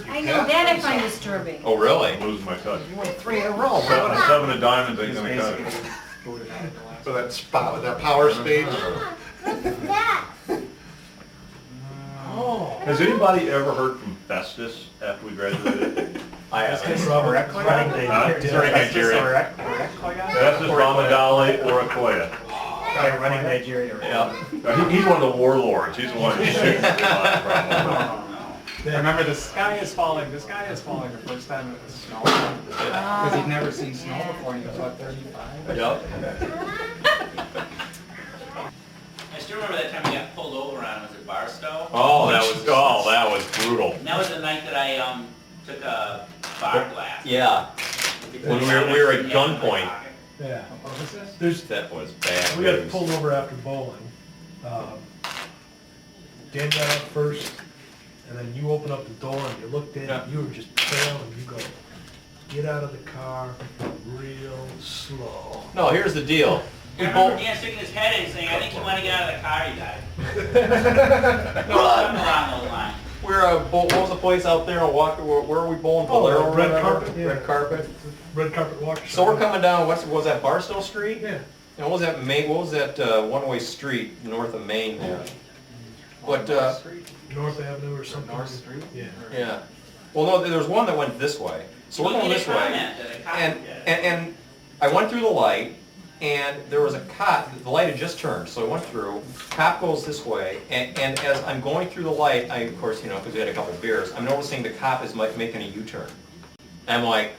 I know, that I find disturbing. Oh, really? Losing my touch. You won 3 in a row. Seven of diamonds ain't gonna cut it. So that spot with that power stage. What's that? Oh. Has anybody ever heard from Festus after we graduated? I have. Huh? Nigeria. Festus Ramadali Orakoya. Running Nigeria. Yeah. He's one of the warlords. He's the one who's shooting. I remember the sky is falling. The sky is falling the first time it was snowing. Because he'd never seen snow before and he was about 35. Yep. I still remember that time we got pulled over on, was it Barstow? Oh, that was brutal. And that was the night that I took a bar blast. Yeah. When we were at gunpoint. Yeah, What was this? That was bad. we got news. pulled over after bowling. Dan got up first, and then you opened up the door and you looked in, and you were just pale, and you go, get out of the car real slow. No, here's the deal. I remember Dan sticking his head in saying, I think you want to get out of the car, you guys. No, Something along those lines. what was the place out there on Walker? Where are we bowling? Valero or Red whatever? Carpet, yeah. Red carpet. Red carpet walk. So we're coming down. Was that Barstow Street? Yeah. And what was that one-way street north of Maine there? But North Avenue or something. North Street? Yeah. yeah. Well, no, there was one that went this way. So we're He going made a this way, comment that a cop and did. and I went through the light, and there was a cop. The light had just turned, so I went through. Cop goes this way, and as I'm going through the light, I of course because we had a couple beers, I'm noticing the cop is making a U-turn. I'm like,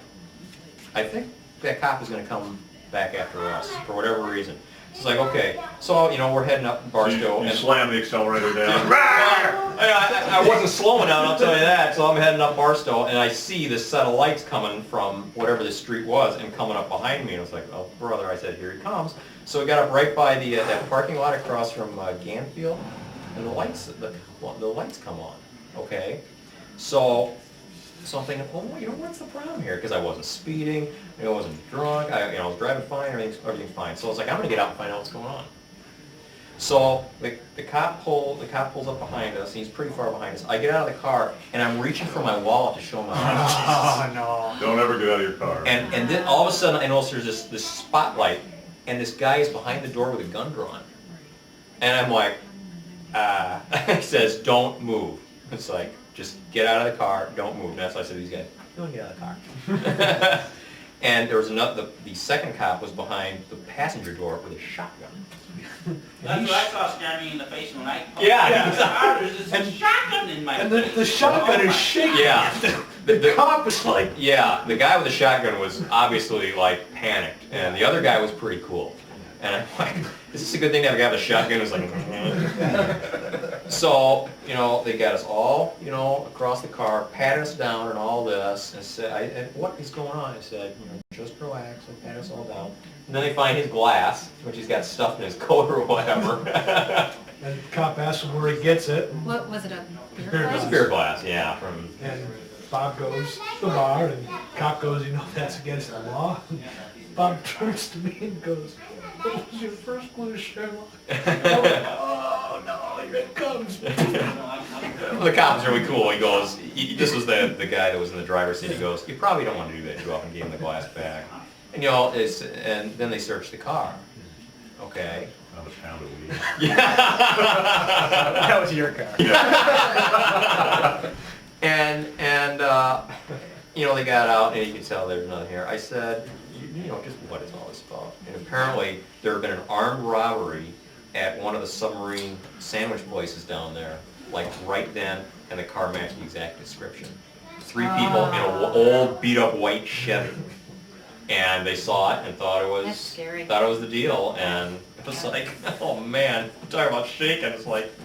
I think that cop is going to come back after us for whatever reason. It's like, okay, so we're heading up Barstow. You and slam the accelerator down. I wasn't slowing down, I'll tell you that. So I'm heading up Barstow, and I see this set of lights coming from whatever this street was, and coming up behind me. And I was like, oh, brother, I said, here he comes. So we got up right by the that parking lot across from Ganfield, and the lights come on. Okay, so I'm thinking, well, what's the problem here? Because I wasn't speeding, I wasn't drunk, I was driving fine, everything's fine. So I was like, I'm gonna get out and find out what's going on. So the cop pulls up behind us, and he's pretty far behind us. I get out of the car, and I'm reaching for my wallet to show him my Oh, no. Don't ever get out of your car. and then all of a sudden I notice there's this spotlight, and this guy is behind the door with a gun drawn. And I'm like, he says, don't move. It's like, just get out of the car, don't move. And that's why I said to these guys, don't get out of the car. And there was another, the second cop was behind the passenger door with a shotgun. That's what I saw staring me in the face when I pulled Yeah, out of the car. There's this shotgun in my And face. the shotgun is shaking. Yeah. The cop is like, Yeah, the guy with the shotgun was obviously like panicked, and the other guy was pretty cool. And I'm like, is this a good thing to have a guy with a shotgun who's like, So, they got us all, across the car, patted us down and all this, and said, what is going on? I said, just relax, and pat us all down. And then they find his glass, which he's got stuffed in his coat or whatever. and the cop asks him where he gets it, What was it, a beer It was a glass? beer glass, yeah, from... and Bob goes to the bar, and cop goes, that's against the law. And Bob turns to me and goes, what was your first clue, Sherlock? Oh no, here it comes. The cop was really cool. He goes, this was the guy that was in the driver's seat. He goes, you probably don't want to do that. Go up and give him the glass back. And and then they searched the car. Okay. Not a pound of weed. Yeah. That was your car. and they got out, and you could tell there's nothing here. I said, just what is all this about? And apparently there had been an armed robbery at one of the submarine sandwich places down there, like right then, and the car matched the exact description. 3 people in an old beat-up white Chevy, and they saw it and thought it That's scary. was the deal, and it was like, oh man, talking about shaking, it's like,